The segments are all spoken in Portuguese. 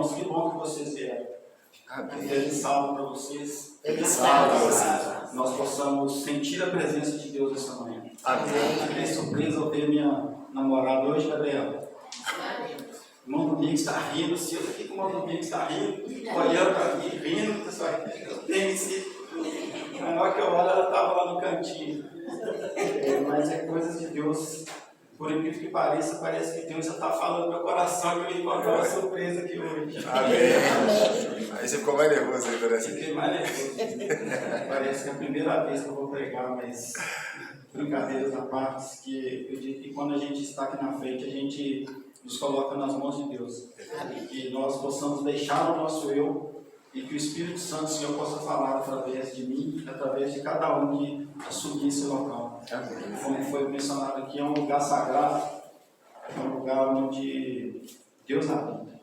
irmãos, que bom que vocês vieram. Amém. Feliz sábado para vocês. Feliz sábado para vocês. Nós possamos sentir a presença de Deus essa manhã. Amém. Fiquei surpresa ao ver minha namorada hoje, Gabriela. O irmão Domingos está rindo, se eu aqui que o irmão Domingos está rindo, olhando para mim, rindo, pessoal, tem sido. Na hora que eu olho, ela estava lá no cantinho. Mas é coisas de Deus. Por incrível que pareça, parece que Deus já está falando no meu coração que eu encontrei uma surpresa aqui hoje. Amém. Aí você ficou mais nervoso aí, parece. Fiquei mais nervoso. Parece que é a primeira vez que eu vou pregar, mas brincadeiras à parte, que eu digo que quando a gente está aqui na frente, a gente nos coloca nas mãos de Deus. Que nós possamos deixar o nosso eu e que o Espírito Santo, Senhor, possa falar através de mim, através de cada um que assumir esse local. Como foi mencionado aqui, é um lugar sagrado, é um lugar onde Deus habita.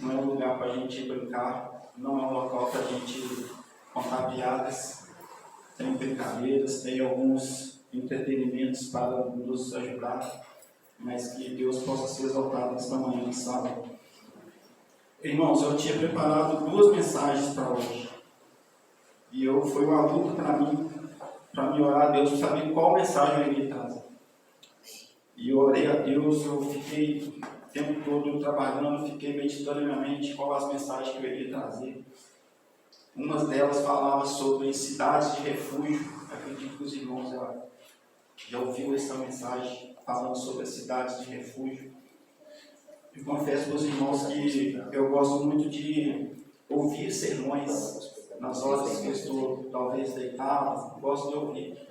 Não é um lugar para a gente brincar, não é um local para a gente contar piadas, tem brincadeiras, tem alguns entretenimentos para nos ajudar, mas que Deus possa ser exaltado nesta manhã de sábado. Irmãos, eu tinha preparado 2 mensagens para hoje. E foi uma luta para mim orar a Deus, para saber qual mensagem eu iria trazer. E eu orei a Deus, eu fiquei o tempo todo trabalhando, fiquei meditando na minha mente qual as mensagens que eu iria trazer. Uma delas falava sobre cidades de refúgio. Acredito que os irmãos já ouviram essa mensagem falando sobre as cidades de refúgio. Eu confesso para os irmãos que eu gosto muito de ouvir sermões nas horas que eu estou talvez deitado, gosto de ouvir.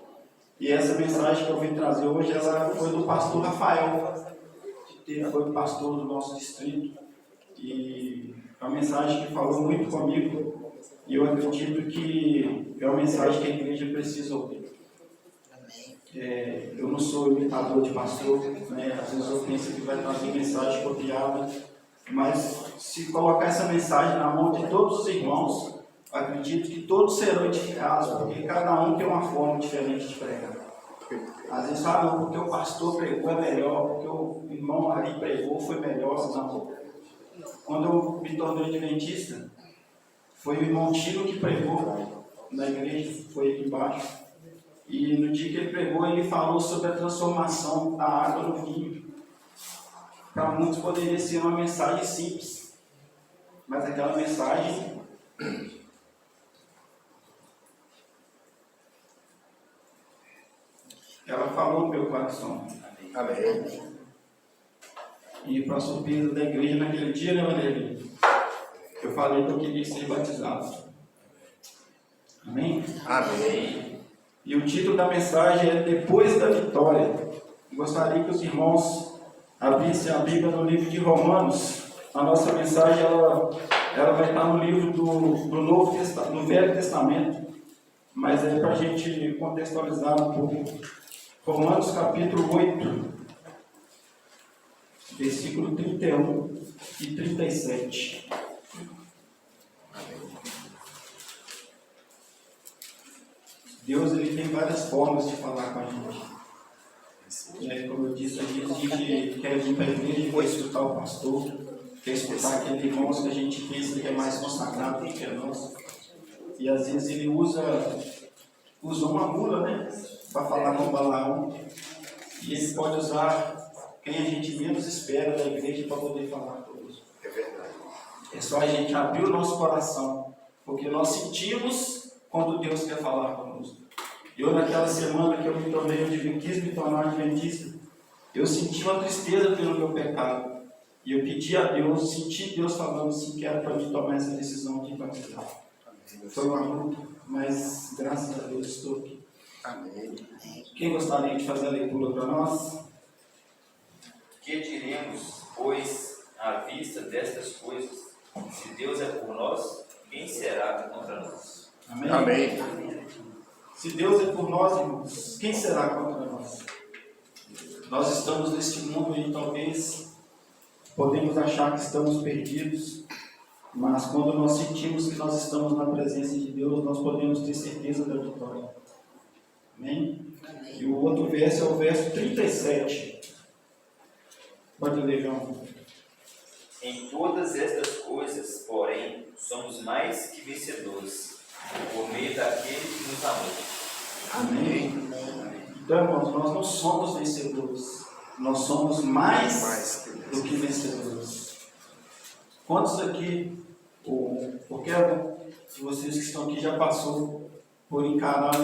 E essa mensagem que eu vim trazer hoje, ela foi do pastor Rafael, que foi pastor do nosso distrito, e é uma mensagem que falou muito comigo, e eu acredito que é uma mensagem que a igreja precisa ouvir. Eu não sou imitador de pastor, né? Às vezes eu penso que vai trazer mensagem copiada, mas se colocar essa mensagem na mão de todos os irmãos, acredito que todos serão edificados, porque cada um tem uma forma diferente de pregar. Às vezes falam, porque o pastor pregou é melhor, porque o irmão ali pregou foi melhor. Não. Quando eu me tornei adventista, foi o irmão Tiro que pregou na igreja, foi aqui embaixo. E no dia que ele pregou, ele falou sobre a transformação da água no vinho. Para muitos poderia ser uma mensagem simples, mas aquela mensagem ela falou no meu coração. Amém. E para surpresa da igreja naquele dia, né, Valéria? Eu falei que eu queria ser batizado. Amém? Amém. E o título da mensagem é Depois da Vitória. Gostaria que os irmãos abrissem a Bíblia no livro de Romanos. A nossa mensagem ela vai estar no livro do Velho Testamento, mas é para a gente contextualizar um pouco. Romanos capítulo 8, versículo 31 e 37. Deus ele tem várias formas de falar com a gente. Como eu disse, a gente quer vir para a igreja, quer escutar o pastor, quer escutar aquele irmão que a gente pensa que é mais consagrado do que nós. E às vezes ele usa uma mula, né, para falar com o Balaão. E ele pode usar quem a gente menos espera da igreja para poder falar conosco. É verdade. É só a gente abrir o nosso coração, porque nós sentimos quando Deus quer falar conosco. Eu, naquela semana que eu quis me tornar adventista, eu senti uma tristeza pelo meu pecado. E eu pedi a Deus, senti Deus falando assim, que era para mim tomar essa decisão de batizar. Foi uma luta, mas graças a Deus estou aqui. Amém. Quem gostaria de fazer a leitura para nós? Que diremos, pois, à vista destas coisas? Se Deus é por nós, quem será contra nós? Amém? Amém. Se Deus é por nós, irmãos, quem será contra nós? Nós estamos neste mundo e talvez podemos achar que estamos perdidos, mas quando nós sentimos que nós estamos na presença de Deus, nós podemos ter certeza da vitória. Amém? E o outro verso é o verso 37. Pode ler, João. Em todas estas coisas, porém, somos mais que vencedores, por meio daquele que nos amou. Amém. Então, irmãos, nós não somos vencedores. Nós somos mais do que vencedores. Quantos aqui, ou qualquer um de vocês que estão aqui já passou por encarar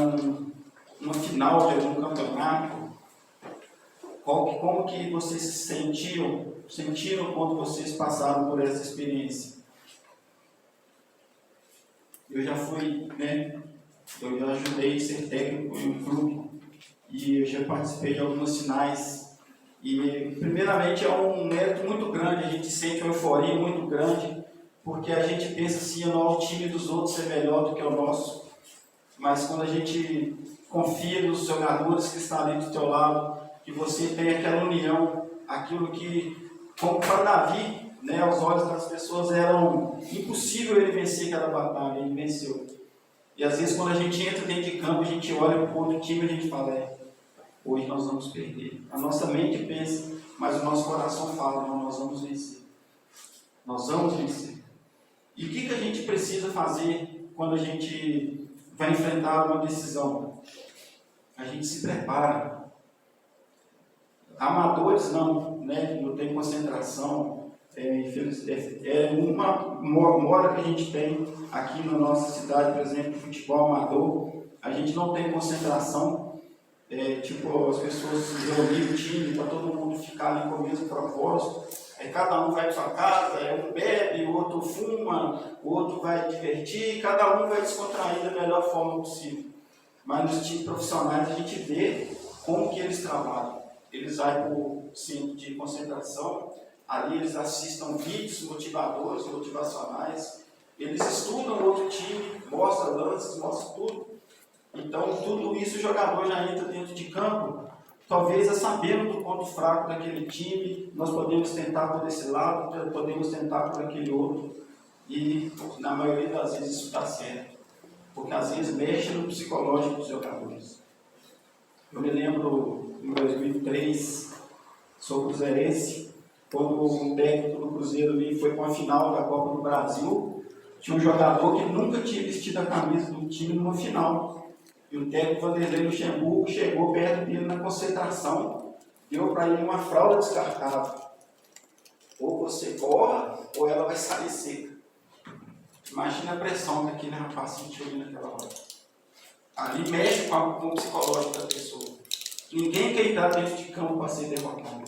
uma final de algum campeonato? Como que vocês se sentiram quando vocês passaram por essa experiência? Eu já fui, eu já ajudei a ser técnico em um clube e eu já participei de algumas finais. E, primeiramente, é um mérito muito grande, a gente sente uma euforia muito grande, porque a gente pensa assim, o time dos outros é melhor do que o nosso. Mas quando a gente confia nos jogadores que estão ali do teu lado, que você tem aquela união, aquilo que, como para Davi, aos olhos das pessoas era impossível ele vencer aquela batalha, ele venceu. E às vezes quando a gente entra dentro de campo, a gente olha para o outro time e a gente fala, hoje nós vamos perder. A nossa mente pensa, mas o nosso coração fala, não, nós vamos vencer. Nós vamos vencer. E o que a gente precisa fazer quando a gente vai enfrentar uma decisão? A gente se prepara. Amadores não tem concentração. É uma moda que a gente tem aqui na nossa cidade, por exemplo, de futebol amador. A gente não tem concentração. As pessoas se reunirem o time para todo mundo ficar ali com o mesmo propósito. Cada um vai para sua casa, um bebe, o outro fuma, o outro vai divertir, cada um vai descontrair da melhor forma possível. Mas nos times profissionais a gente vê como que eles trabalham. Eles vão para o centro de concentração, ali eles assistem vídeos motivadores, motivacionais, eles estudam o outro time, mostram lances, mostram tudo. Então, tudo isso o jogador já entra dentro de campo, talvez sabendo do ponto fraco daquele time, nós podemos tentar por esse lado, podemos tentar por aquele outro, e na maioria das vezes isso está certo, porque às vezes mexe no psicológico dos jogadores. Eu me lembro em 2003, sou cruzeirense, quando um técnico do Cruzeiro foi para a final da Copa do Brasil, tinha um jogador que nunca tinha vestido a camisa do time numa final. E o técnico Vanderlei Luxemburgo chegou perto dele na concentração, deu para ele uma fralda descartável. Ou você corre, ou ela vai sair seca. Imagina a pressão que aquele rapaz sentiu ali naquela hora. Ali mexe com o psicológico da pessoa. Ninguém quer entrar dentro de campo para ser derrotado.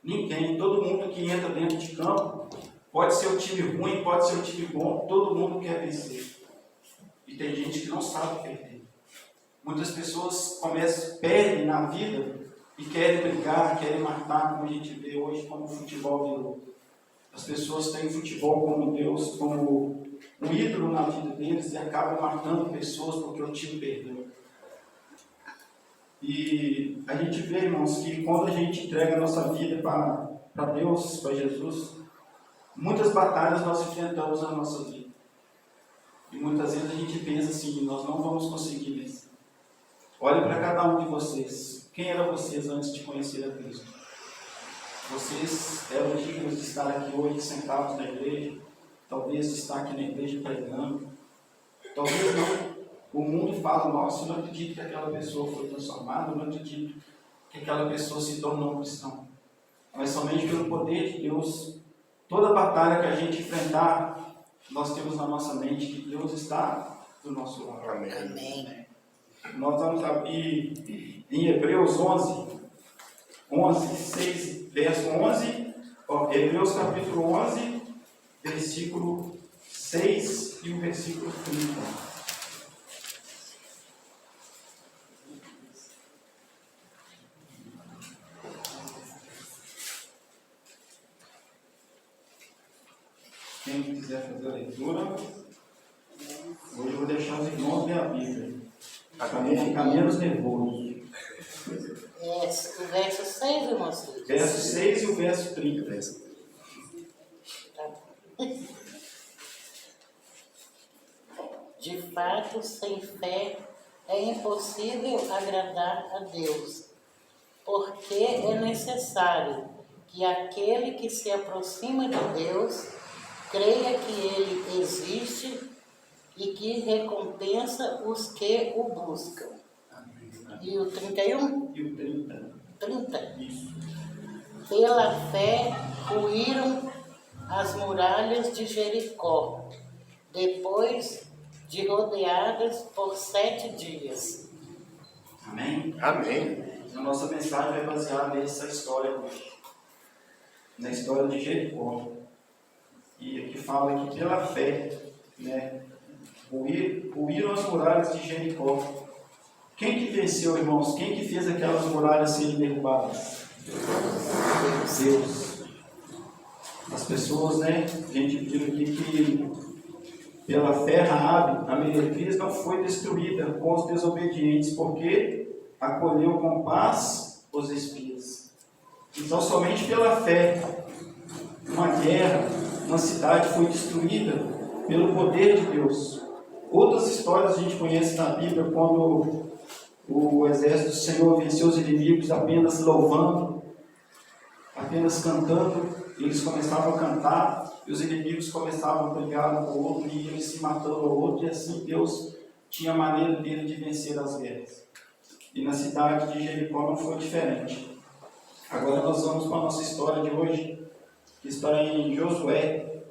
Ninguém. Todo mundo que entra dentro de campo, pode ser um time ruim, pode ser um time bom, todo mundo quer vencer. E tem gente que não sabe perder. Muitas pessoas perdem na vida e querem brigar, querem matar, como a gente vê hoje, como o futebol virou. As pessoas têm o futebol como Deus, como um ídolo na vida deles e acabam matando pessoas porque o time perdeu. E a gente vê, irmãos, que quando a gente entrega a nossa vida para Deus, para Jesus, muitas batalhas nós enfrentamos na nossa vida. E muitas vezes a gente pensa assim, nós não vamos conseguir vencer. Olhe para cada um de vocês. Quem eram vocês antes de conhecer a Cristo? Vocês eram dignos de estar aqui hoje sentados na igreja, talvez de estar aqui na igreja pregando. Talvez não. O mundo fala, nossa, eu não acredito que aquela pessoa foi transformada, eu não acredito que aquela pessoa se tornou um cristão. Mas somente pelo poder de Deus, toda batalha que a gente enfrentar, nós temos na nossa mente que Deus está do nosso lado. Amém. Nós vamos abrir em Hebreus 6, verso 11, Hebreus capítulo 11, versículo 6 e o versículo 30. Quem quiser fazer a leitura, hoje eu vou deixar os irmãos ler a Bíblia. Para mim ficar menos nervoso. O verso 6, irmão Cid? Verso 6 e o verso 30. Tá. De fato, sem fé é impossível agradar a Deus, porque é necessário que aquele que se aproxima de Deus creia que Ele existe e que recompensa os que o buscam. E o 31? E o 30. Isso. Pela fé ruíram as muralhas de Jericó, depois de rodeadas por 7 dias. Amém? Amém. A nossa mensagem vai basear nessa história hoje. Na história de Jericó. E aqui fala que pela fé, né, ruíram as muralhas de Jericó. Quem que venceu, irmãos? Quem que fez aquelas muralhas serem derrubadas? Deus. As pessoas, né? A gente viu aqui que pela fé Raabe, a meretriz, não foi destruída com os desobedientes, porque acolheu com paz os espias. Então, somente pela fé, uma guerra, uma cidade foi destruída pelo poder de Deus. Outras histórias a gente conhece na Bíblia, quando o exército do Senhor venceu os inimigos apenas louvando, apenas cantando. Eles começavam a cantar e os inimigos começavam a brigar um com o outro e eles se matando ao outro, e assim Deus tinha a maneira dele de vencer as guerras. E na cidade de Jericó não foi diferente. Agora nós vamos para a nossa história de hoje, que está em Josué,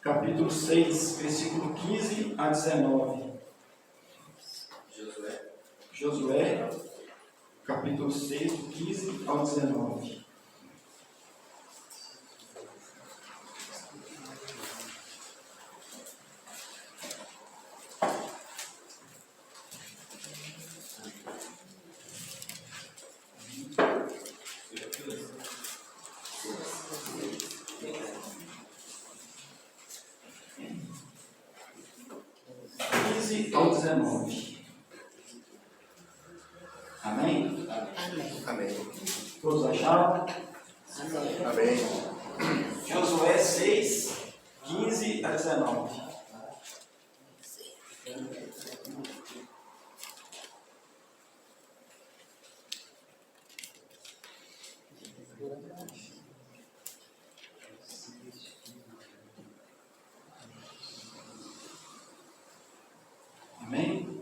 capítulo 6, versículo 15 a 19. Josué, capítulo 6, do 15 ao 19. Ao 19. Amém? Amém. Amém. Todos acharam? Amém. Amém. Josué 6, 15 a 19. Amém?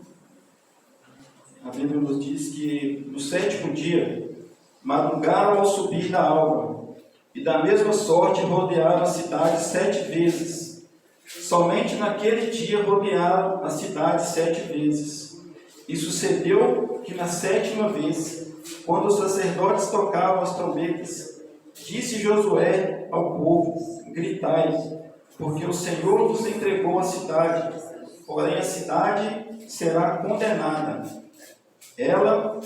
A Bíblia nos diz que no 7º dia madrugaram ao subir da alva, e da mesma sorte rodearam a cidade 7 vezes. Somente naquele dia rodearam a cidade 7 vezes. E sucedeu que na 7ª vez, quando os sacerdotes tocavam as trombetas, disse Josué ao povo: gritai, porque o Senhor vos entregou a cidade, porém a cidade será condenada, ela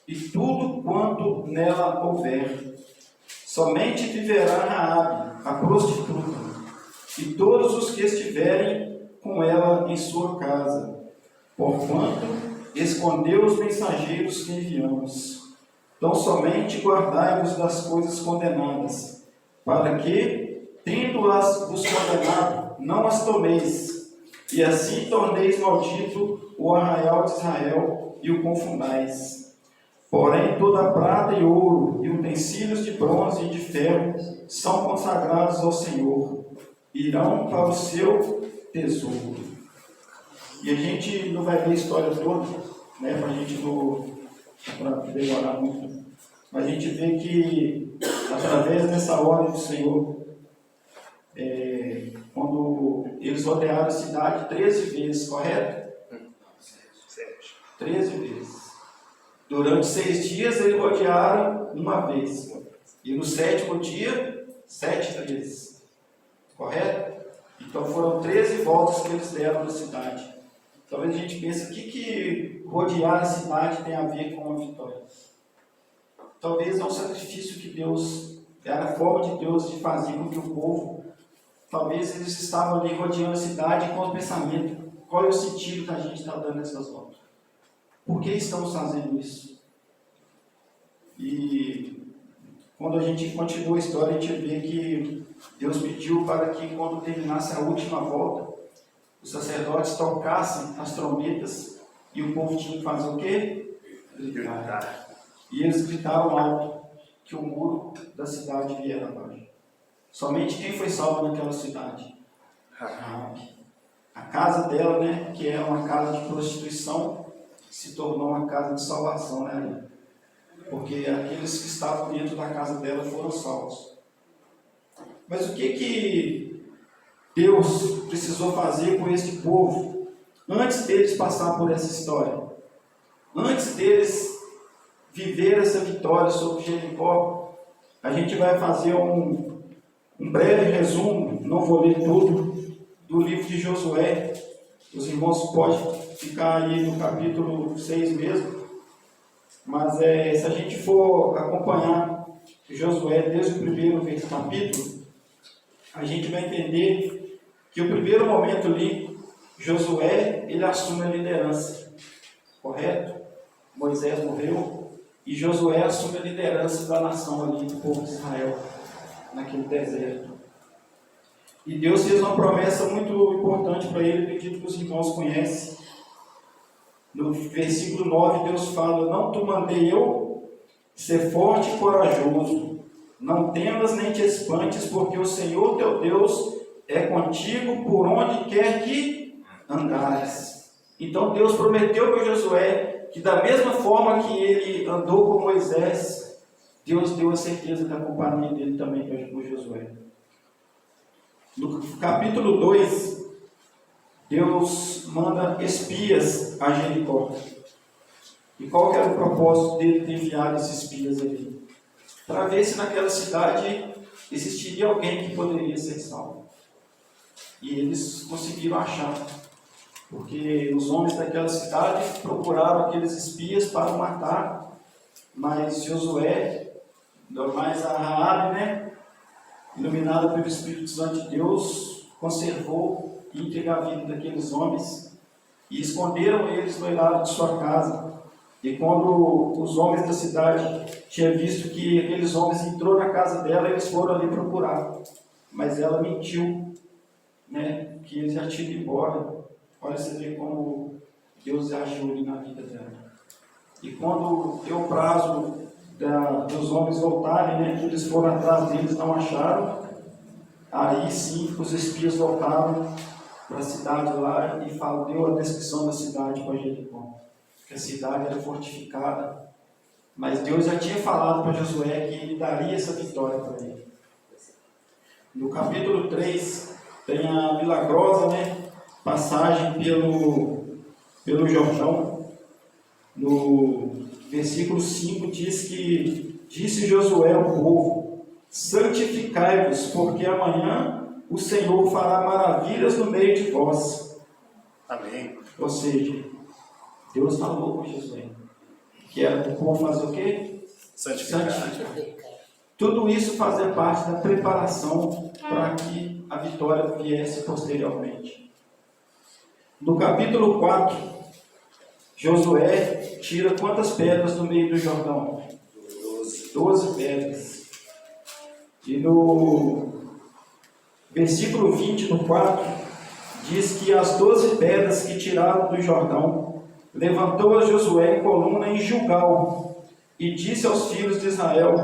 e tudo quanto nela houver. Somente viverá Raabe, a prostituta, e todos os que estiverem com ela em sua casa, porquanto escondeu os mensageiros que enviamos. Então somente guardai-vos das coisas condenadas, para que, tendo-as vos condenado, não as tomeis, e assim torneis maldito o arraial de Israel e o confundais. Porém, toda a prata e ouro, e utensílios de bronze e de ferro, são consagrados ao Senhor, irão para o seu tesouro. E a gente não vai ver a história toda, né, para a gente não demorar muito, mas a gente vê que, através dessa ordem do Senhor, quando eles rodearam a cidade 13 vezes, correto? 13 vezes. Durante 6 dias eles rodearam uma vez. E no 7º dia, 7 vezes. Correto? Então foram 13 voltas que eles deram na cidade. Talvez a gente pense, o que rodear a cidade tem a ver com a vitória? Talvez é um sacrifício que Deus, era a forma de Deus de fazer com que o povo, talvez eles estavam ali rodeando a cidade com o pensamento: qual é o sentido que a gente está dando nessas voltas? Por que estamos fazendo isso? E quando a gente continua a história, a gente vê que Deus pediu para que, quando terminasse a última volta, os sacerdotes tocassem as trombetas e o povo tinha que fazer o quê? Gritar. E eles gritaram alto. que o muro da cidade viera abaixo. Somente quem foi salvo naquela cidade? Raabe. A casa dela, né, que era uma casa de prostituição, se tornou uma casa de salvação, né? Porque aqueles que estavam dentro da casa dela foram salvos. Mas o que Deus precisou fazer com esse povo antes deles passar por essa história? Antes deles viver essa vitória sobre Jericó, a gente vai fazer um breve resumo, não vou ler tudo, do livro de Josué. Os irmãos podem ficar aí no capítulo 6 mesmo, mas se a gente for acompanhar Josué desde o primeiro capítulo, a gente vai entender que o primeiro momento ali, Josué, ele assume a liderança, correto? Moisés morreu e Josué assume a liderança da nação ali, do povo de Israel, naquele deserto. E Deus fez uma promessa muito importante para ele, acredito que os irmãos conhecem. No versículo 9, Deus fala: não te mandei eu ser forte e corajoso, não temas nem te espantes, porque o Senhor teu Deus é contigo por onde quer que andares. Então Deus prometeu para Josué que da mesma forma que ele andou com Moisés, Deus deu a certeza da companhia dele também para Josué. No capítulo 2, Deus manda espias a Jericó. E qual que era o propósito dele de enviar esses espias ali? Para ver se naquela cidade existiria alguém que poderia ser salvo. E eles conseguiram achar, porque os homens daquela cidade procuraram aqueles espias para matar, mas Josué, mais a Raabe, né, iluminada pelo Espírito Santo de Deus, conservou íntegra a vida daqueles homens e esconderam eles no eirado de sua casa. E quando os homens da cidade tinham visto que aqueles homens entrou na casa dela, eles foram ali procurar, mas ela mentiu, né, que eles já tinham ido embora. Olha, você vê como Deus agiu ali na vida dela. E quando deu o prazo dos homens voltarem, né, que eles foram atrás deles, não acharam, aí sim os espias voltaram para a cidade lá e deu a descrição da cidade para Jericó, que a cidade era fortificada, mas Deus já tinha falado para Josué que ele daria essa vitória para ele. No capítulo 3 tem a milagrosa, né, passagem pelo Jordão. No versículo 5 diz que disse Josué ao povo: santificai-vos, porque amanhã o Senhor fará maravilhas no meio de vós. Amém. Ou seja, Deus falou com Josué que era para o povo fazer o quê? Santificar. Tudo isso fazia parte da preparação para que a vitória viesse posteriormente. No capítulo 4, Josué tira quantas pedras do meio do Jordão? 12 pedras. E no versículo 20, no 4, diz que as 12 pedras que tiraram do Jordão, levantou a Josué em coluna em Gilgal, e disse aos filhos de Israel: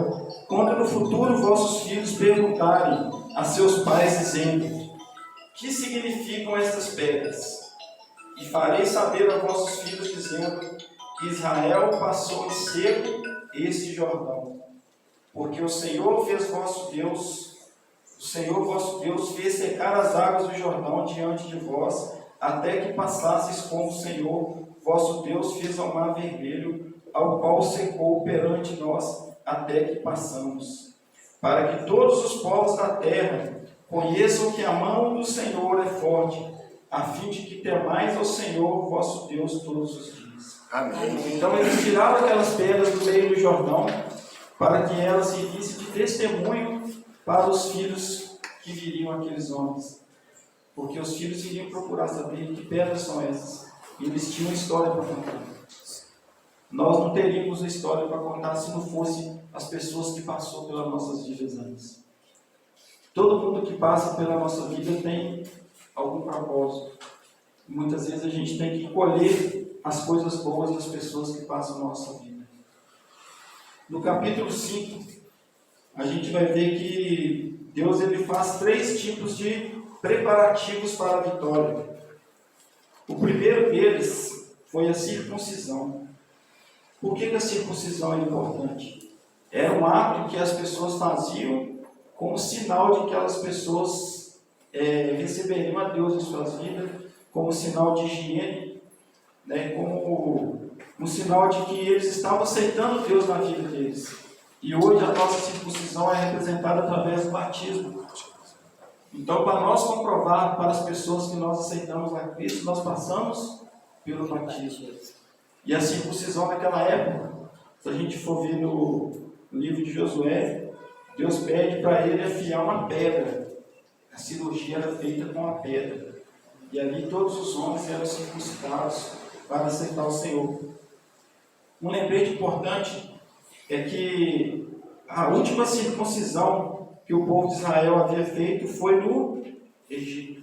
quando no futuro vossos filhos perguntarem a seus pais, dizendo: que significam estas pedras? E farei saber a vossos filhos, dizendo que Israel passou em seco este Jordão, porque o Senhor vosso Deus fez secar as águas do Jordão diante de vós, até que passasseis, como o Senhor vosso Deus fez ao mar vermelho, ao qual secou perante nós, até que passamos, para que todos os povos da terra conheçam que a mão do Senhor é forte, a fim de que temais ao Senhor vosso Deus todos os dias. Amém. Então eles tiraram aquelas pedras do meio do Jordão, para que elas servissem de testemunho para os filhos que viriam aqueles homens. Porque os filhos iriam procurar saber que pedras são essas. E eles tinham história para contar. Nós não teríamos a história para contar se não fosse as pessoas que passaram pelas nossas vidas antes. Todo mundo que passa pela nossa vida tem algum propósito. Muitas vezes a gente tem que colher as coisas boas das pessoas que passam na nossa vida. No capítulo 5, a gente vai ver que Deus ele faz 3 tipos de preparativos para a vitória. O primeiro deles foi a circuncisão. Por que a circuncisão é importante? Era um ato que as pessoas faziam como sinal de que aquelas pessoas receberiam a Deus em suas vidas, como sinal de higiene, né, como um sinal de que eles estavam aceitando Deus na vida deles. E hoje a nossa circuncisão é representada através do batismo. Então, para nós comprovar para as pessoas que nós aceitamos a Cristo, nós passamos pelo batismo. E a circuncisão naquela época, se a gente for ver no livro de Josué, Deus pede para ele afiar uma pedra. A cirurgia era feita com a pedra. E ali todos os homens eram circuncidados para aceitar o Senhor. Um lembrete importante é que a última circuncisão que o povo de Israel havia feito foi no Egito.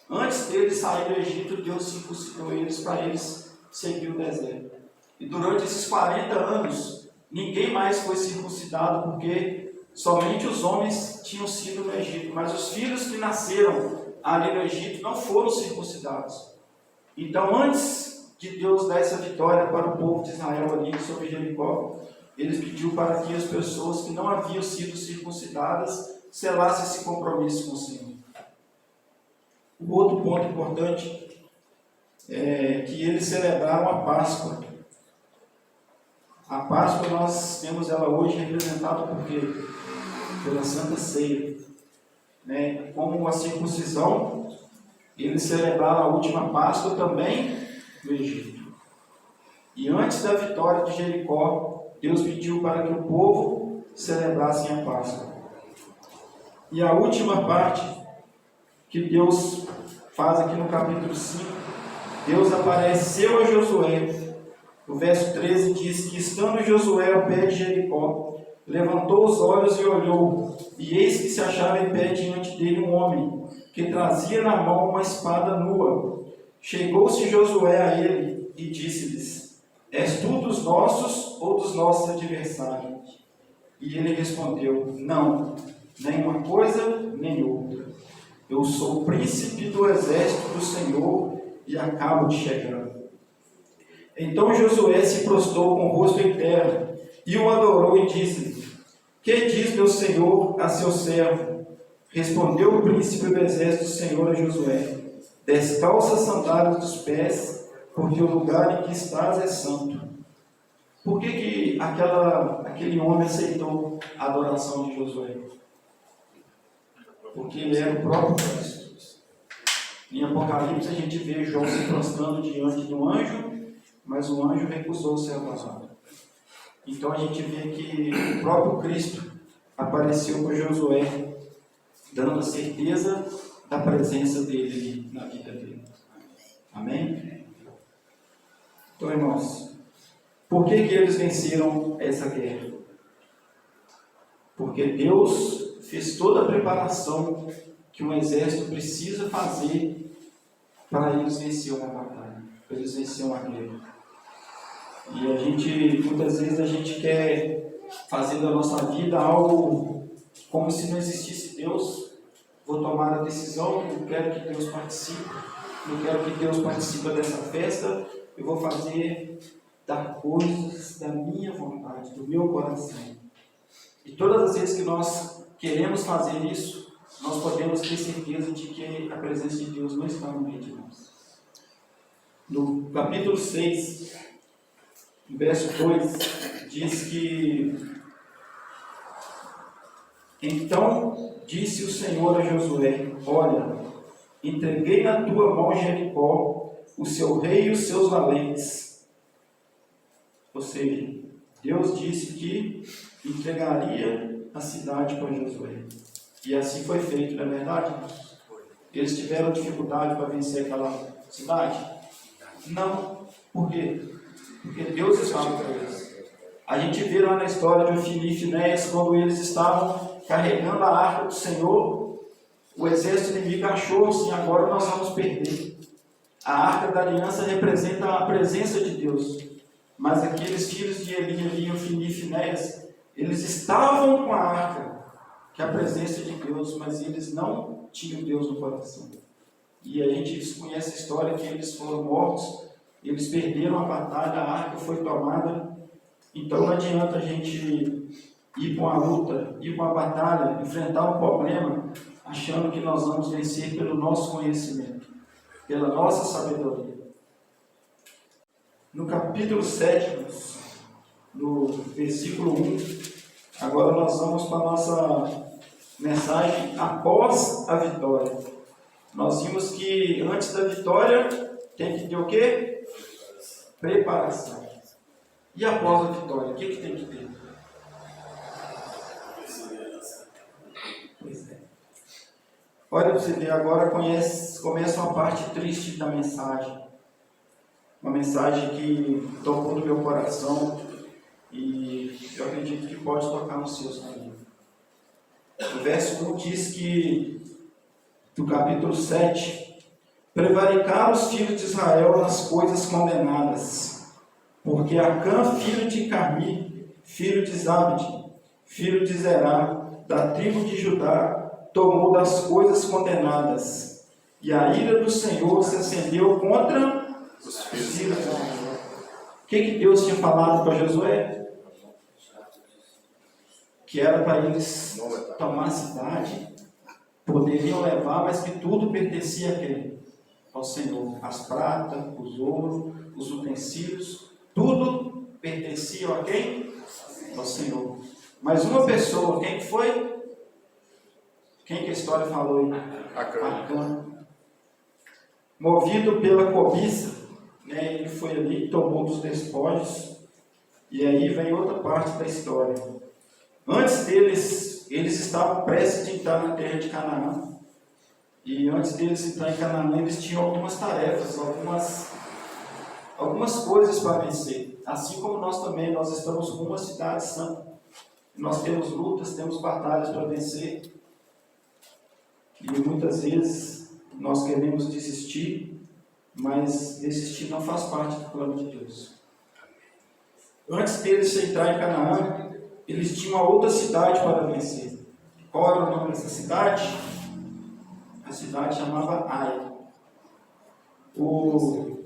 Antes deles sair do Egito, Deus circuncidou eles para eles seguir o deserto. E durante esses 40 anos, ninguém mais foi circuncidado, porque somente os homens tinham sido no Egito. Mas os filhos que nasceram ali no Egito não foram circuncidados. Então, antes de Deus dar essa vitória para o povo de Israel ali sobre Jericó, ele pediu para que as pessoas que não haviam sido circuncidadas selassem esse compromisso com o Senhor. O outro ponto importante é que eles celebraram a Páscoa. A Páscoa nós temos ela hoje representada por quê? Pela Santa Ceia. Né? Como a circuncisão, eles celebraram a última Páscoa também no Egito. E antes da vitória de Jericó, Deus pediu para que o povo celebrasse a Páscoa. E a última parte que Deus faz aqui no capítulo 5, Deus apareceu a Josué. O verso 13 diz que, estando Josué ao pé de Jericó, levantou os olhos e olhou, e eis que se achava em pé diante dele um homem, que trazia na mão uma espada nua. Chegou-se Josué a ele e disse-lhes: És tu dos nossos ou dos nossos adversários? E ele respondeu: Não, nem uma coisa, nem outra. Eu sou o príncipe do exército do Senhor e acabo de chegar. Então Josué se prostrou com o rosto em terra e o adorou e disse: Que diz meu senhor a seu servo? Respondeu o príncipe do exército do Senhor a Josué: Descalça as sandálias dos pés, porque o lugar em que estás é santo. Por que aquele homem aceitou a adoração de Josué? Porque ele era o próprio Cristo. Em Apocalipse a gente vê João se prostrando diante de um anjo, mas o anjo recusou ser adorado. Então a gente vê que o próprio Cristo apareceu para Josué, dando a certeza da presença dele na vida dele. Amém? Então, irmãos, por que eles venceram essa guerra? Porque Deus fez toda a preparação que um exército precisa fazer para eles vencer uma batalha, para eles vencer uma guerra. E muitas vezes a gente quer fazer da nossa vida algo como se não existisse Deus. Vou tomar a decisão, eu quero que Deus participe, eu quero que Deus participe dessa festa, eu vou fazer dar coisas da minha vontade, do meu coração. E todas as vezes que nós queremos fazer isso, nós podemos ter certeza de que a presença de Deus não está no meio de nós. No capítulo 6, verso 2, diz que: Então disse o Senhor a Josué: Olha, entreguei na tua mão Jericó, o seu rei e os seus valentes. Ou seja, Deus disse que entregaria a cidade para Josué. E assim foi feito, não é verdade? Eles tiveram dificuldade para vencer aquela cidade? Não. Por quê? Porque Deus estava com eles. A gente vê lá na história de Ofni e Finéias, quando eles estavam carregando a arca do Senhor, o exército inimigo achou assim: agora nós vamos perder. A arca da aliança representa a presença de Deus. Mas aqueles filhos de Eli, Ofni e Finéias, Eles estavam com a arca, que é a presença de Deus, mas eles não tinham Deus no coração. E a gente conhece a história que eles foram mortos, eles perderam a batalha, a arca foi tomada. Então não adianta a gente ir para uma luta, ir para uma batalha, enfrentar um problema, achando que nós vamos vencer pelo nosso conhecimento, pela nossa sabedoria. No capítulo 7, no versículo 1, agora nós vamos para a nossa mensagem após a vitória. Nós vimos que antes da vitória tem que ter o quê? Preparação. E após a vitória, o que tem que ter? Pois é. Olha para você ver, agora começa uma parte triste da mensagem. Uma mensagem que tocou no meu coração e eu acredito que pode tocar nos seus também. O verso 1 diz que, do capítulo 7, prevaricaram os filhos de Israel nas coisas condenadas, porque Acã, filho de Carmi, filho de Zabde, filho de Zerá, da tribo de Judá, tomou das coisas condenadas, e a ira do Senhor se acendeu contra os filhos de Israel. O que Deus tinha falado para Josué? Que era para eles tomar a cidade, poderiam levar, mas que tudo pertencia a quem? Ao Senhor. As pratas, os ouros, os utensílios, tudo pertencia a quem? Ao Senhor. Mas uma pessoa, quem que foi? Quem que a história falou aí? Acã. Movido pela cobiça, né, ele foi ali e tomou dos despojos. E aí vem outra parte da história. Antes deles, eles estavam prestes a entrar na terra de Canaã. E antes deles entrar em Canaã, eles tinham algumas tarefas, algumas coisas para vencer. Assim como nós também, nós estamos rumo à cidade santa. Nós temos lutas, temos batalhas para vencer. E muitas vezes nós queremos desistir, mas desistir não faz parte do plano de Deus. Antes deles entrar em Canaã, eles tinham uma outra cidade para vencer. Qual era o nome dessa cidade? A cidade chamava Ai. O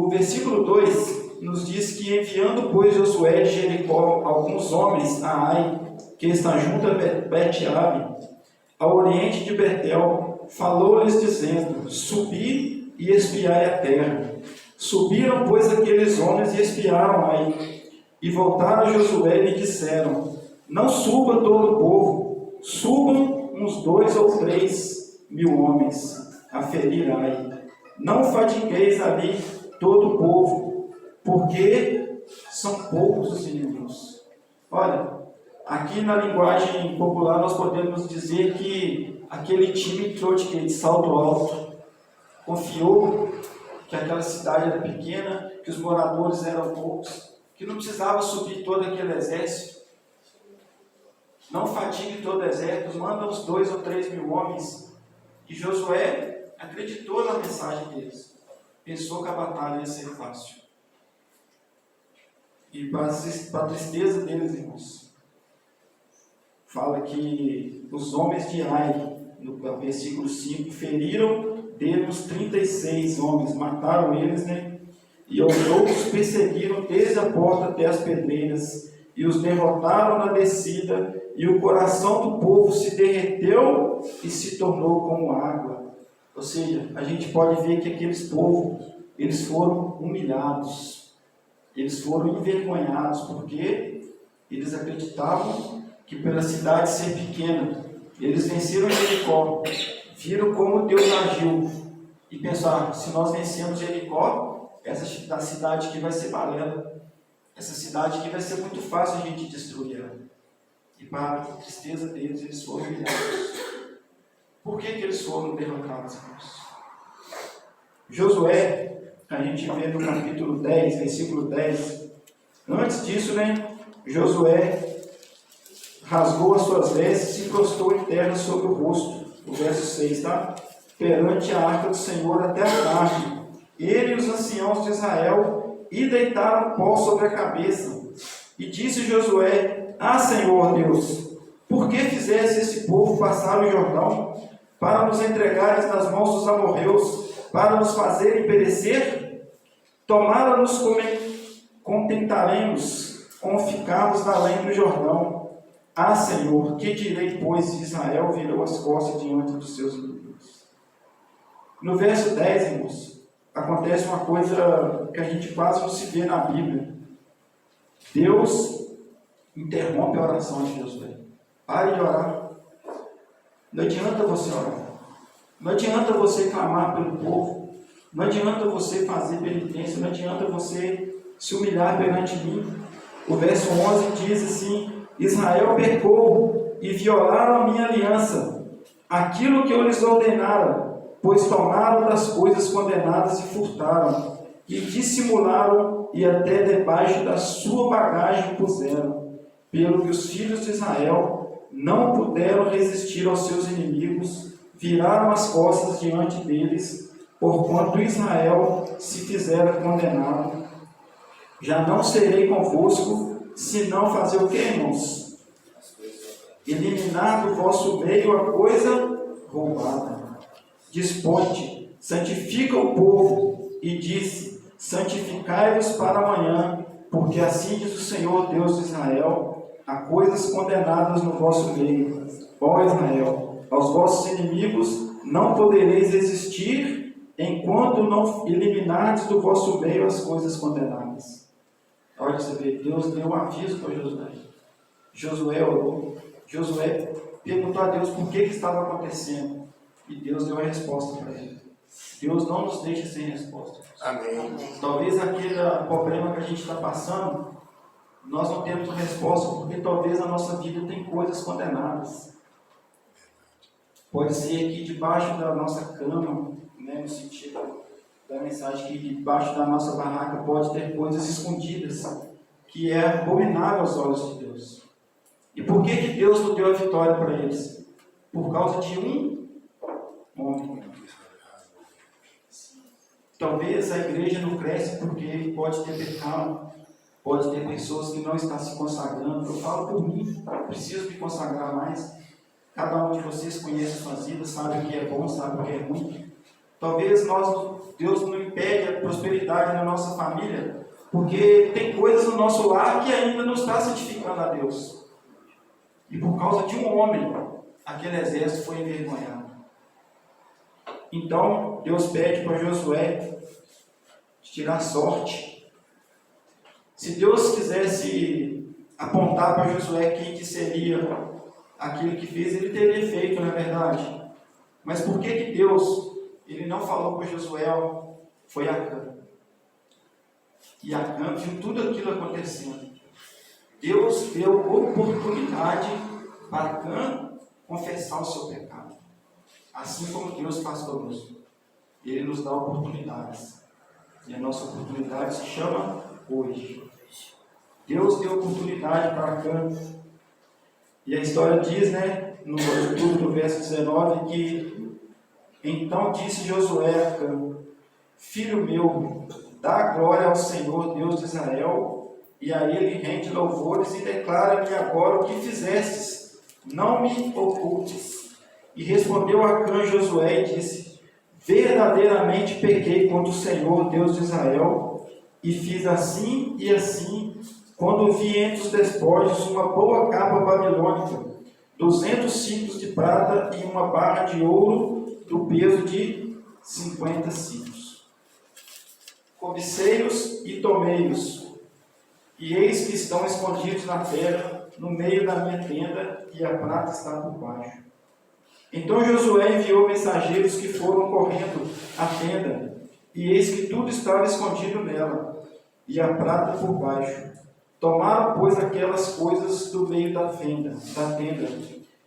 versículo 2 nos diz que, enviando, pois, Josué de Jericó alguns homens a Ai, que está junto a Bet-Abe, ao oriente de Betel, falou-lhes dizendo: subi e espiai a terra. Subiram, pois, aqueles homens e espiaram Ai. E voltaram a Josué e lhe disseram: não suba todo o povo, subam uns 2 ou 3 mil homens a ferir Ai. Não fadigueis ali todo o povo, porque são poucos os inimigos. Olha, aqui na linguagem popular nós podemos dizer que aquele time entrou de salto alto, confiou que aquela cidade era pequena, que os moradores eram poucos, que não precisava subir todo aquele exército. Não fadigue todo o exército, manda uns 2 ou 3 mil homens. E Josué acreditou na mensagem deles. Pensou que a batalha ia ser fácil. E para a tristeza deles, irmãos, fala que os homens de Ai, no versículo 5, feriram dele uns 36 homens, mataram eles, né? E os outros perseguiram desde a porta até as pedreiras, e os derrotaram na descida, e o coração do povo se derreteu e se tornou como água. Ou seja, a gente pode ver que aqueles povos, eles foram humilhados, eles foram envergonhados, porque eles acreditavam que pela cidade ser pequena, eles venceram Jericó, viram como Deus agiu, e pensaram: se nós vencemos Jericó, essa cidade aqui vai ser balela, essa cidade aqui vai ser muito fácil a gente destruir ela. E para a tristeza deles, eles foram humilhados. Por que eles foram derrotados, irmãos? Josué, a gente vê no capítulo 10, versículo 10. Antes disso, né, Josué rasgou as suas vestes e se prostrou em terra sobre o rosto. O verso 6, tá? Perante a arca do Senhor até a tarde. Ele e os anciãos de Israel, e deitaram pó sobre a cabeça, E disse Josué: Ah, Senhor Deus, por que fizeste esse povo passar o Jordão, para nos entregares nas mãos dos amorreus, para nos fazerem perecer? Tomara-nos contentaremos com ficarmos além do Jordão. Ah, Senhor, que direi, pois, se Israel virou as costas diante dos seus inimigos? No verso 10, irmãos, acontece uma coisa que a gente quase não se vê na Bíblia. Deus interrompe a oração de Josué. Pare de orar. Não adianta você orar. Não adianta você clamar pelo povo. Não adianta você fazer penitência. Não adianta você se humilhar perante mim. O verso 11 diz assim: Israel pecou e violaram a minha aliança, aquilo que eu lhes ordenara, pois tomaram das coisas condenadas e furtaram, e dissimularam e até debaixo da sua bagagem puseram, pelo que os filhos de Israel não puderam resistir aos seus inimigos, viraram as costas diante deles, porquanto Israel se fizera condenado. Já não serei convosco, senão fazer o que, irmãos? Eliminar do vosso meio a coisa roubada. Dispõe-te, santifica o povo, e disse: santificai-vos para amanhã, porque assim diz o Senhor Deus de Israel: há coisas condenadas no vosso meio. Ó Israel, aos vossos inimigos não podereis resistir, enquanto não eliminardes do vosso meio as coisas condenadas. Olha, você vê, Deus deu um aviso para Josué. Josué orou. Josué perguntou a Deus por que estava acontecendo. E Deus deu a resposta para ele. Deus não nos deixa sem resposta. Amém. Talvez aquele problema que a gente está passando, nós não temos resposta, porque talvez na nossa vida tem coisas condenadas. Pode ser aqui debaixo da nossa cama, né, no sentido da mensagem, que debaixo da nossa barraca pode ter coisas escondidas, que é abominável aos olhos de Deus. E por que Deus não deu a vitória para eles? Por causa de um homem. Talvez a igreja não cresce porque pode ter pecado, pode ter pessoas que não estão se consagrando. Eu falo por mim, preciso me consagrar mais. Cada um de vocês conhece suas vidas, sabe o que é bom, sabe o que é ruim. Talvez Deus não impede a prosperidade na nossa família, porque tem coisas no nosso lar que ainda não está santificando a Deus. E por causa de um homem, aquele exército foi envergonhado. Então, Deus pede para Josué tirar sorte. Se Deus quisesse apontar para Josué quem que seria aquilo que fez, ele teria feito, não é verdade? Mas por que Deus, ele não falou para Josué? Foi Acã. E Acã viu tudo aquilo acontecendo. Deus deu oportunidade para Acã confessar o seu pecado. Assim como Deus faz conosco. Ele nos dá oportunidades. E a nossa oportunidade se chama hoje. Deus deu oportunidade para Acã. E a história diz, né, no verso 19, que então disse Josué a Acã: filho meu, dá glória ao Senhor Deus de Israel, e a ele rende louvores, e declara-me agora o que fizestes, não me ocultes. E respondeu Acã Josué e disse: verdadeiramente pequei contra o Senhor Deus de Israel, e fiz assim e assim, quando vi entre os despojos uma boa capa babilônica, 200 ciclos de prata e uma barra de ouro do peso de 50 ciclos. Cobicei-os e tomei-os, e eis que estão escondidos na terra, no meio da minha tenda, e a prata está por baixo. Então Josué enviou mensageiros que foram correndo à tenda, e eis que tudo estava escondido nela, e a prata por baixo. Tomaram, pois, aquelas coisas do meio da tenda,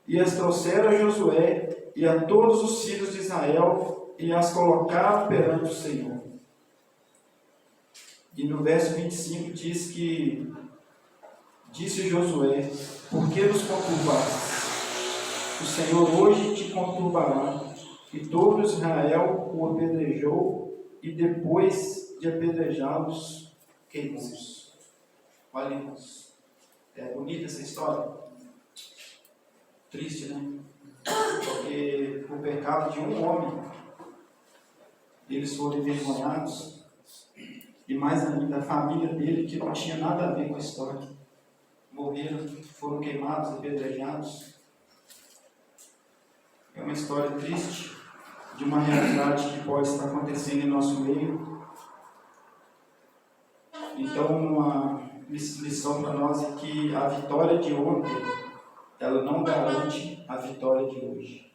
e as trouxeram a Josué e a todos os filhos de Israel, e as colocaram perante o Senhor. E no verso 25 diz que disse Josué: por que nos conturbaste? O Senhor hoje te conturbará. E todo Israel o apedrejou, e depois de apedrejá-los, queimou-os. Olha, irmãos, bonita essa história? Triste, né? Porque o pecado de um homem, eles foram envergonhados, e mais ainda a família dele, que não tinha nada a ver com a história, morreram, foram queimados, apedrejados. É uma história triste de uma realidade que pode estar acontecendo em nosso meio. Então, uma lição para nós é que a vitória de ontem, ela não garante a vitória de hoje.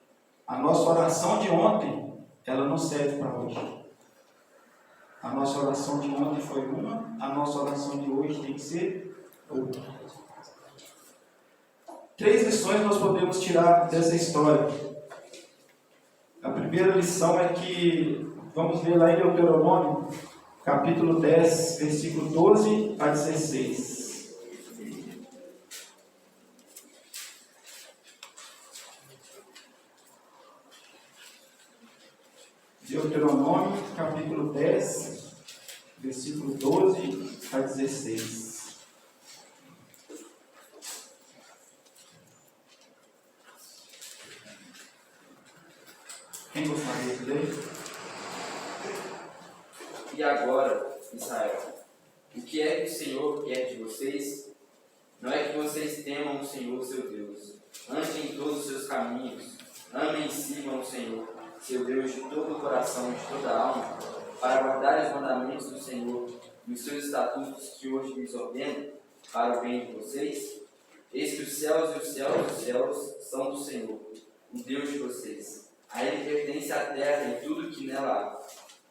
A nossa oração de ontem, ela não serve para hoje. A nossa oração de ontem foi uma, a nossa oração de hoje tem que ser outra. 3 lições nós podemos tirar dessa história. A primeira lição é que, vamos ler lá em Deuteronômio, capítulo 10, versículo 12 a 16. Deuteronômio, capítulo 10, versículo 12 a 16. Quem gostaria de ler? E agora, Israel, o que é que o Senhor quer de vocês? Não é que vocês temam o Senhor, seu Deus. Andem em todos os seus caminhos. Amem e sigam o Senhor, seu Deus, de todo o coração e de toda a alma, para guardar os mandamentos do Senhor e os seus estatutos que hoje lhes ordeno, para o bem de vocês. Eis que os céus e os céus dos céus são do Senhor, o Deus de vocês. A Ele pertence a terra e tudo que nela há.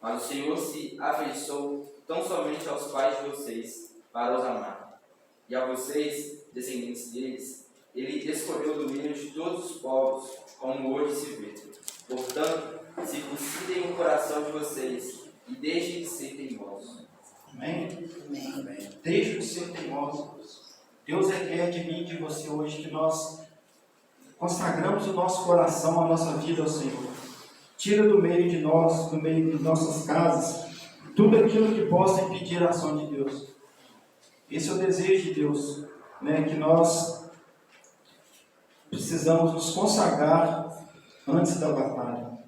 Mas o Senhor se afeiçoou tão somente aos pais de vocês, para os amar. E a vocês, descendentes deles, Ele escolheu do meio de todos os povos, como hoje se vê. Portanto, circuncidem o coração de vocês e deixem de ser teimosos. Amém? Amém. Deixe de ser teimosos. Deus requer de mim e de você hoje que nós consagramos o nosso coração, a nossa vida ao Senhor. Tira do meio de nós, do meio de nossas casas, tudo aquilo que possa impedir a ação de Deus. Esse é o desejo de Deus, né? Que nós precisamos nos consagrar antes da batalha.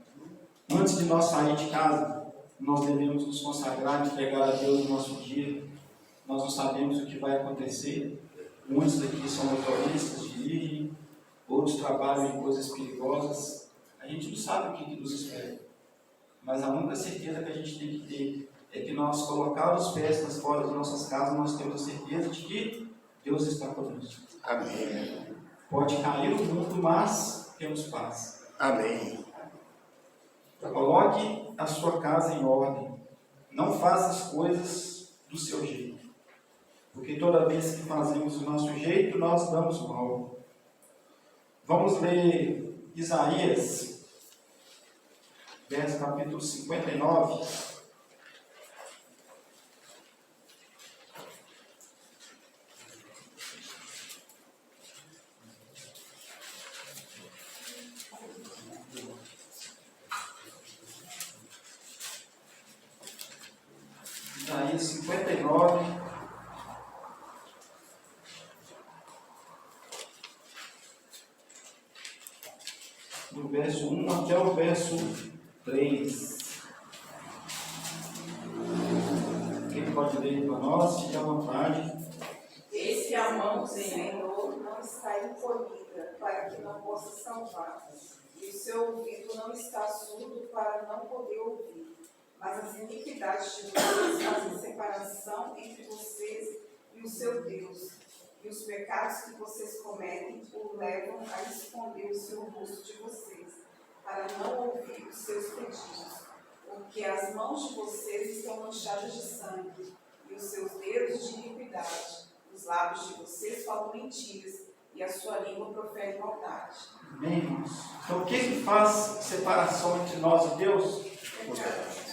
Antes de nós sair de casa, nós devemos nos consagrar, entregar a Deus o nosso dia. Nós não sabemos o que vai acontecer. Muitos daqui são motoristas, dirigem, outros trabalham em coisas perigosas. A gente não sabe o que nos espera. Mas a única certeza que a gente tem que ter é que nós colocar os pés nas portas de nossas casas, nós temos a certeza de que Deus está conosco. Amém. Pode cair o mundo, mas temos paz. Amém. Coloque a sua casa em ordem. Não faça as coisas do seu jeito. Porque toda vez que fazemos do nosso jeito, nós damos mal. Vamos ler Isaías, capítulo 59. Isaías 59. Do verso 1 até o verso 3. Quem pode ler para nós? Fique à vontade. Eis que a mão do Senhor não está encolhida para que não possa salvar, e o seu ouvido não está surdo para não poder ouvir. Mas as iniquidades de vocês fazem separação entre vocês e o seu Deus, e os pecados que vocês cometem o levam a esconder o seu rosto de vocês, para não ouvir os seus pedidos, porque as mãos de vocês estão manchadas de sangue, e os seus dedos de iniquidade. Os lábios de vocês falam mentiras, e a sua língua profere maldade. Amém, irmãos? Então, o que faz separação entre nós e Deus?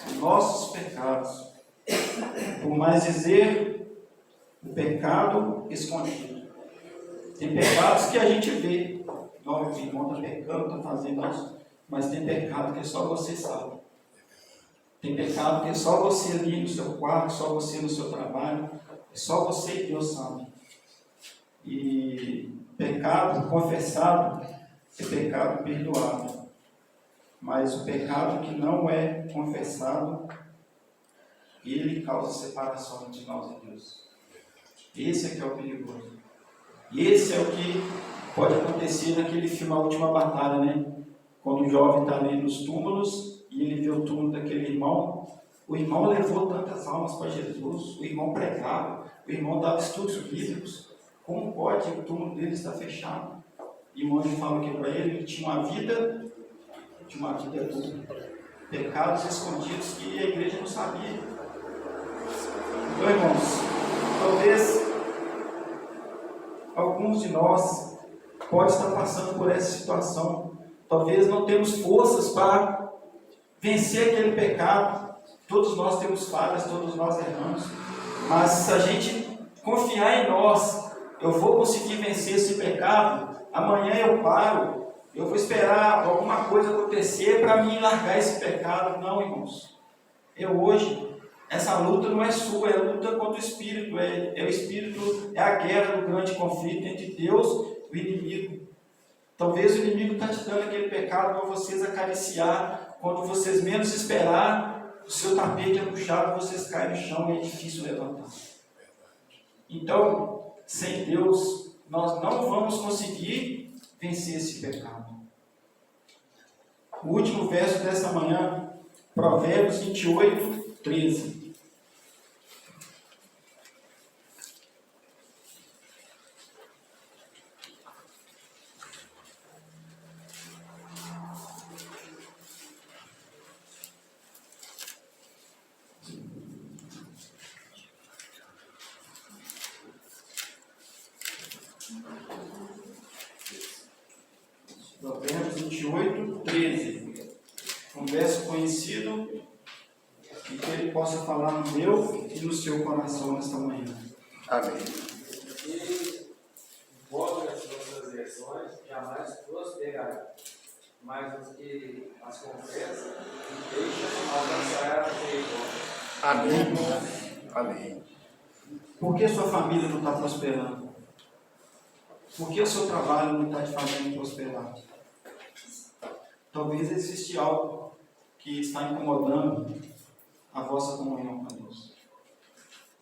Os nossos pecados. Por mais dizer, o pecado escondido. Tem pecados que a gente vê. Não, meu irmão está pecando, está fazendo isso. Mas tem pecado que só você sabe. Tem pecado que é só você ali no seu quarto, só você no seu trabalho. É só você e Deus sabe. E pecado confessado é pecado perdoado. Mas o pecado que não é confessado, ele causa separação entre nós e Deus. Esse é que é o perigoso. E esse é o que pode acontecer naquele filme A Última Batalha, né? Quando o jovem está ali nos túmulos e ele vê o túmulo daquele irmão. O irmão levou tantas almas para Jesus, o irmão pregava, o irmão dava estudos bíblicos. Como pode o túmulo dele estar fechado? E o anjo fala que para ele tinha uma vida dupla. Pecados escondidos que a igreja não sabia. Então, irmãos, talvez alguns de nós podem estar passando por essa situação. Talvez não temos forças para vencer aquele pecado. Todos nós temos falhas, todos nós erramos. Mas se a gente confiar em nós, eu vou conseguir vencer esse pecado, amanhã eu paro, eu vou esperar alguma coisa acontecer para mim largar esse pecado. Não, irmãos. Hoje, essa luta não é sua, é a luta contra o Espírito, é o Espírito, é a guerra do grande conflito entre Deus e o inimigo. Talvez o inimigo está te dando aquele pecado para vocês acariciar, quando vocês menos esperar, o seu tapete é puxado, vocês caem no chão e é difícil levantar. Então, sem Deus, nós não vamos conseguir vencer esse pecado. O último verso dessa manhã, Provérbios 28, 13. Provérbios 28, 13. Um verso conhecido e que ele possa falar no meu e no seu coração nesta manhã. Amém. E vogue as vossas versões jamais prosperarão, mas os que as confessam deixam alcançar a misericórdia. Amém. Amém. Por que sua família não está prosperando? Por que o seu trabalho não está te fazendo prosperar? Talvez exista algo que está incomodando a vossa comunhão com Deus.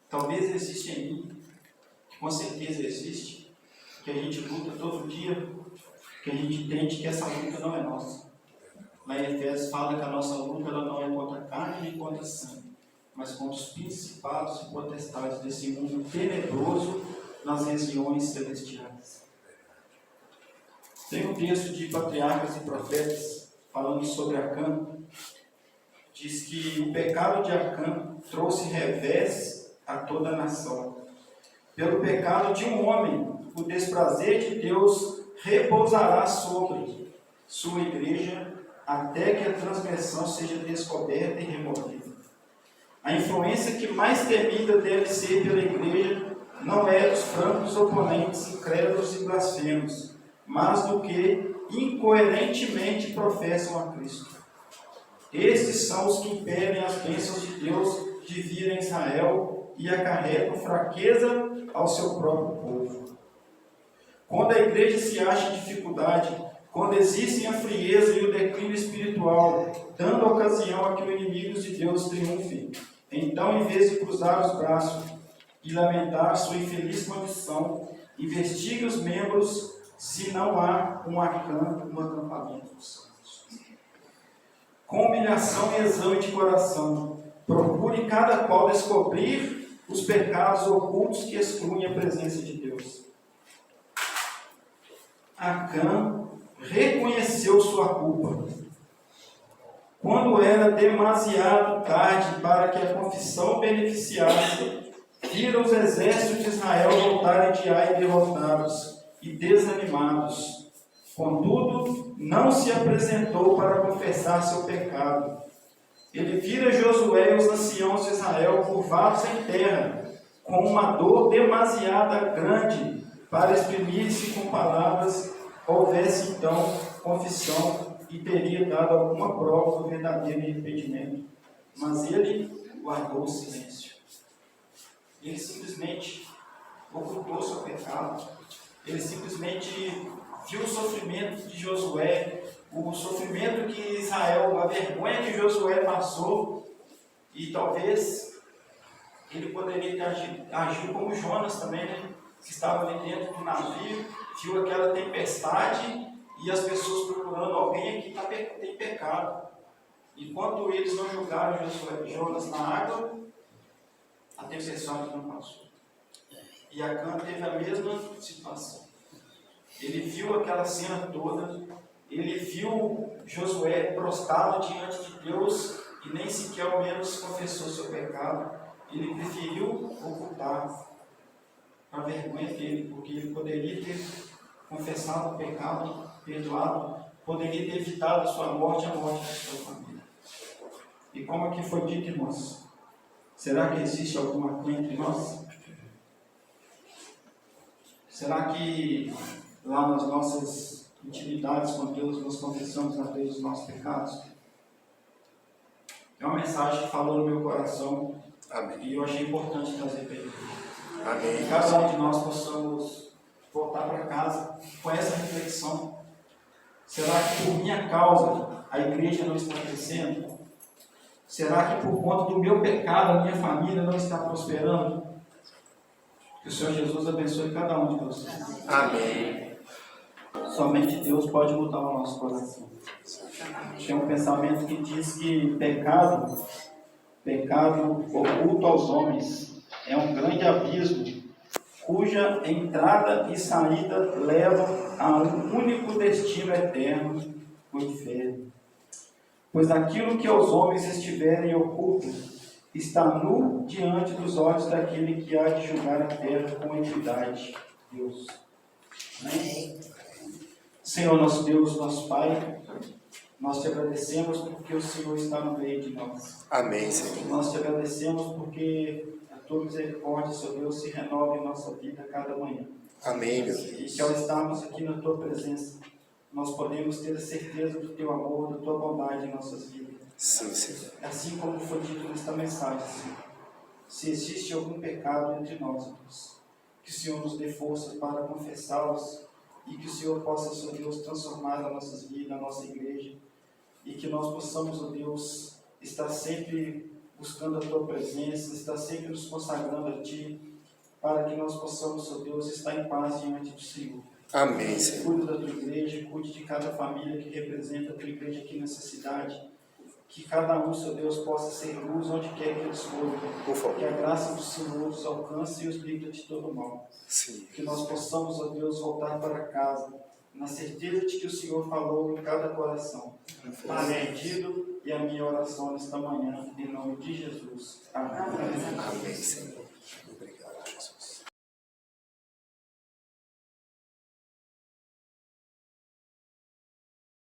Talvez exista em mim, que com certeza existe, que a gente luta todo dia, que a gente entende que essa luta não é nossa. Lá em Efésios fala que a nossa luta ela não é contra a carne nem contra a sangue, mas contra os principados e potestades desse mundo tenebroso nas regiões celestiais. Tem um texto de Patriarcas e Profetas falando sobre Acã. Diz que o pecado de Acã trouxe revés a toda a nação. Pelo pecado de um homem, o desprazer de Deus repousará sobre sua igreja até que a transgressão seja descoberta e removida. A influência que mais temida deve ser pela igreja não é dos francos oponentes, incrédulos e blasfemos, mas do que incoerentemente professam a Cristo. Estes são os que impedem as bênçãos de Deus de vir a Israel e acarretam fraqueza ao seu próprio povo. Quando a igreja se acha em dificuldade, quando existem a frieza e o declínio espiritual, dando ocasião a que o inimigo de Deus triunfe, então, em vez de cruzar os braços e lamentar sua infeliz condição, investigue os membros se não há um Acã no acampamento dos santos. Com humilhação e exame de coração, procure cada qual descobrir os pecados ocultos que excluem a presença de Deus. Acã reconheceu sua culpa. Quando era demasiado tarde para que a confissão beneficiasse, viram os exércitos de Israel voltarem de Ai derrotados e desanimados. Contudo, não se apresentou para confessar seu pecado. Ele vira Josué e os anciãos de Israel curvados em terra, com uma dor demasiada grande para exprimir-se com palavras, houvesse então confissão e teria dado alguma prova do verdadeiro arrependimento. Mas ele guardou o silêncio. Ele simplesmente ocultou seu pecado. ele simplesmente viu o sofrimento de Josué, o sofrimento que Israel, a vergonha que Josué passou, e talvez ele poderia ter agido como Jonas também, né? Que estava ali dentro do navio, viu aquela tempestade e as pessoas procurando alguém aqui que tem pecado. Enquanto eles não julgaram Jonas na água, a tempestade não passou. E Acã teve a mesma situação. Ele viu aquela cena toda, ele viu Josué prostrado diante de Deus e nem sequer ao menos confessou seu pecado. Ele preferiu ocultar a vergonha dele, porque ele poderia ter confessado o pecado, perdoado, poderia ter evitado a sua morte, a morte da sua família. E como aqui foi dito, irmãos, será que existe alguma Acã entre nós? Será que lá nas nossas intimidades com Deus nós confessamos a Deus os nossos pecados? É uma mensagem que falou no meu coração. Amém. E eu achei importante trazer para ele. Amém. Que cada um de nós possamos voltar para casa com essa reflexão. Será que por minha causa a igreja não está crescendo? Será que por conta do meu pecado a minha família não está prosperando? Que o Senhor Jesus abençoe cada um de vocês. Amém. Somente Deus pode mudar o nosso coração. Tem um pensamento que diz que pecado oculto aos homens é um grande abismo, cuja entrada e saída levam a um único destino eterno, o inferno. Pois aquilo que aos homens estiverem oculto está nu diante dos olhos daquele que há de julgar a terra com equidade, Deus. Amém? Senhor, nosso Deus, nosso Pai, nós te agradecemos porque o Senhor está no meio de nós. Amém, Senhor. Nós te agradecemos porque a tua misericórdia, Senhor Deus, se renova em nossa vida a cada manhã. Amém, meu E Deus. que ao estarmos aqui na tua presença, nós podemos ter a certeza do teu amor, da tua bondade em nossas vidas. Sim, Senhor. Assim como foi dito nesta mensagem, Senhor. Se existe algum pecado entre nós, Deus, que o Senhor nos dê forças para confessá-los e que o Senhor possa, Senhor Deus, transformar as nossas vidas, a nossa igreja, e que nós possamos, ó Deus, estar sempre buscando a tua presença, estar sempre nos consagrando a ti, para que nós possamos, ó Deus, estar em paz diante do Senhor. Amém, Senhor. Cuide da tua igreja, cuide de cada família que representa a tua igreja aqui nessa cidade. Que cada um, Senhor Deus, possa ser luz onde quer que eles forem. Por favor. Que a graça do Senhor os alcance e os livre de todo mal. Sim. Que nós possamos, ó Deus, voltar para casa, na certeza de que o Senhor falou em cada coração. Está rendido e a minha oração nesta manhã, em nome de Jesus. Amém. Amém, Senhor.